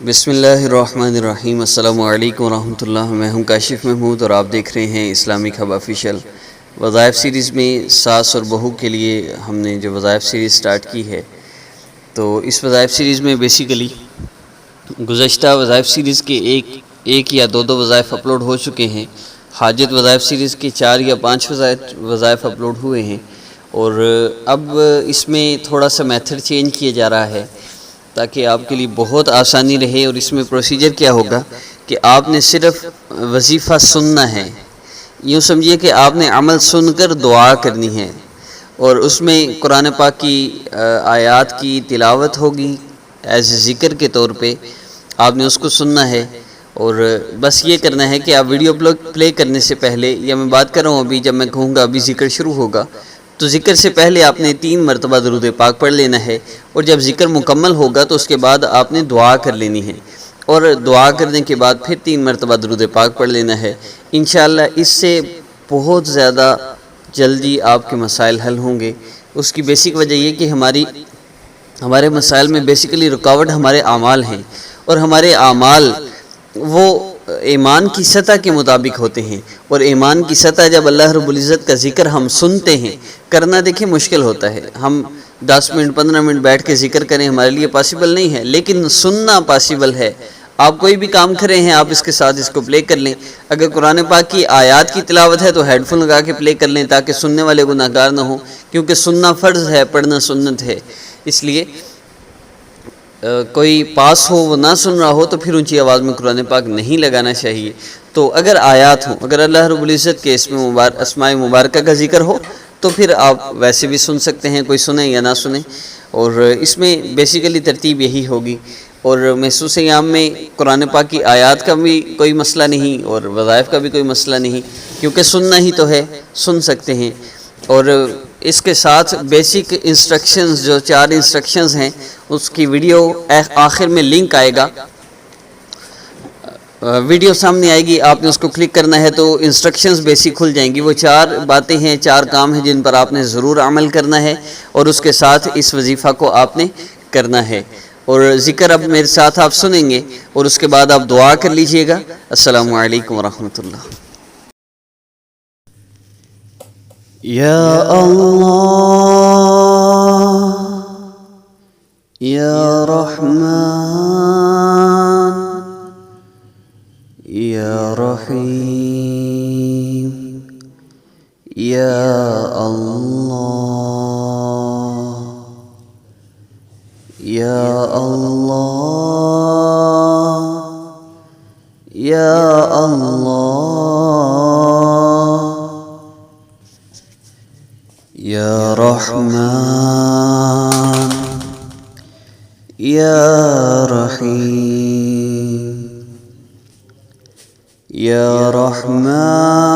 بسم اللہ الرحمن الرحیم۔ السلام علیکم ورحمۃ اللہ۔ میں ہوں کاشف محمود اور آپ دیکھ رہے ہیں اسلامک ہب آفیشیل۔ وظائف سیریز میں ساس اور بہو کے لیے ہم نے جو وظائف سیریز سٹارٹ کی ہے، تو اس وظائف سیریز میں بیسیکلی گزشتہ وظائف سیریز کے ایک یا دو وظائف اپلوڈ ہو چکے ہیں۔ حاجت وظائف سیریز کے 4 یا 5 وظائف اپلوڈ ہوئے ہیں، اور اب اس میں تھوڑا سا میتھڈ چینج کیا جا رہا ہے تاکہ آپ کے لیے بہت آسانی رہے۔ اور اس میں پروسیجر کیا ہوگا کہ آپ نے صرف وظیفہ سننا ہے، یوں سمجھیے کہ آپ نے عمل سن کر دعا کرنی ہے، اور اس میں قرآن پاک کی آیات کی تلاوت ہوگی ایز ذکر کے طور پہ، آپ نے اس کو سننا ہے۔ اور بس یہ کرنا ہے کہ آپ ویڈیو پلے کرنے سے پہلے، یا میں بات کر رہا ہوں ابھی جب میں کہوں گا ابھی ذکر شروع ہوگا، تو ذکر سے پہلے آپ نے 3 مرتبہ درود پاک پڑھ لینا ہے، اور جب ذکر مکمل ہوگا تو اس کے بعد آپ نے دعا کر لینی ہے، اور دعا کرنے کے بعد پھر 3 مرتبہ درود پاک پڑھ لینا ہے۔ انشاءاللہ اس سے بہت زیادہ جلدی آپ کے مسائل حل ہوں گے۔ اس کی بیسک وجہ یہ کہ ہمارے مسائل میں بیسیکلی رکاوٹ ہمارے اعمال ہیں، اور ہمارے اعمال وہ ایمان کی سطح کے مطابق ہوتے ہیں، اور ایمان کی سطح جب اللہ رب العزت کا ذکر ہم سنتے ہیں، کرنا دیکھیں مشکل ہوتا ہے، ہم 10 منٹ 15 منٹ بیٹھ کے ذکر کریں ہمارے لیے پاسبل نہیں ہے، لیکن سننا پاسبل ہے۔ آپ کوئی بھی کام کر رہے ہیں، آپ اس کے ساتھ اس کو پلے کر لیں۔ اگر قرآن پاک کی آیات کی تلاوت ہے تو ہیڈ فون لگا کے پلے کر لیں تاکہ سننے والے گناہگار نہ ہوں، کیونکہ سننا فرض ہے، پڑھنا سنت ہے۔ اس لیے کوئی پاس ہو وہ نہ سن رہا ہو تو پھر اونچی آواز میں قرآن پاک نہیں لگانا چاہیے۔ تو اگر آیات ہوں، اگر اللہ رب العزت کے اسماء مبارکہ کا ذکر ہو تو پھر آپ ویسے بھی سن سکتے ہیں، کوئی سنیں یا نہ سنیں۔ اور اس میں بیسیکلی ترتیب یہی ہوگی، اور محسوس عام میں قرآن پاک کی آیات کا بھی کوئی مسئلہ نہیں اور وظائف کا بھی کوئی مسئلہ نہیں، کیونکہ سننا ہی تو ہے، سن سکتے ہیں۔ اور اس کے ساتھ بیسک انسٹرکشنز، جو 4 انسٹرکشنز ہیں، اس کی ویڈیو آخر میں لنک آئے گا، ویڈیو سامنے آئے گی، آپ نے اس کو کلک کرنا ہے تو انسٹرکشنز بیسک کھل جائیں گی۔ وہ 4 باتیں ہیں، 4 کام ہیں جن پر آپ نے ضرور عمل کرنا ہے، اور اس کے ساتھ اس وظیفہ کو آپ نے کرنا ہے۔ اور ذکر اب میرے ساتھ آپ سنیں گے، اور اس کے بعد آپ دعا کر لیجئے گا۔ السلام علیکم ورحمۃ اللہ۔ یا اللہ یا رحمان یا رحیم یا اللہ یا اللہ یا اللہ یا رحمان یا رحیم یا رحمان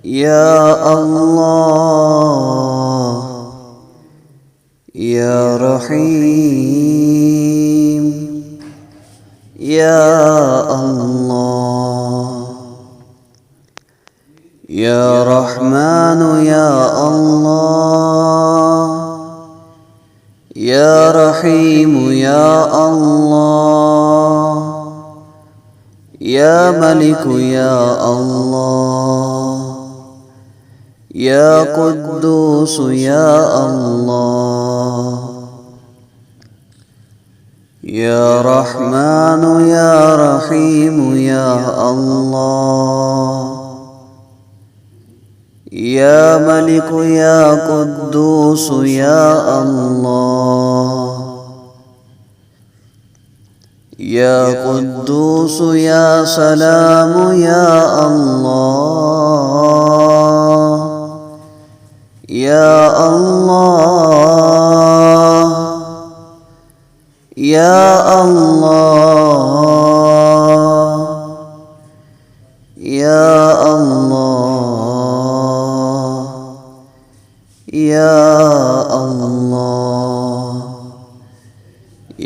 یا اللہ یا رحیم یا اللہ یا رحمان یا اللہ یا رحیم یا اللہ یا ملک یا اللہ یا قدوس یا اللہ یا رحمان یا رحیم یا اللہ یا ملک یا قدوس یا اللہ یا قدوس یا سلام یا اللہ یا اللہ یا اللہ یا اللہ یا اللہ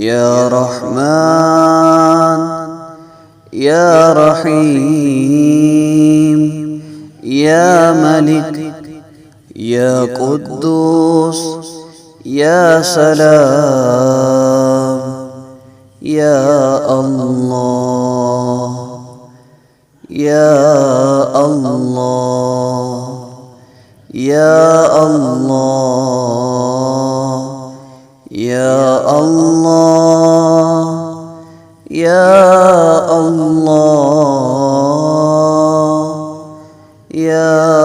یا رحمان یا رحیم یا ملک یا قدوس یا سلام یا اللہ یا اللہ یا اللہ یا اللہ یا اللہ یا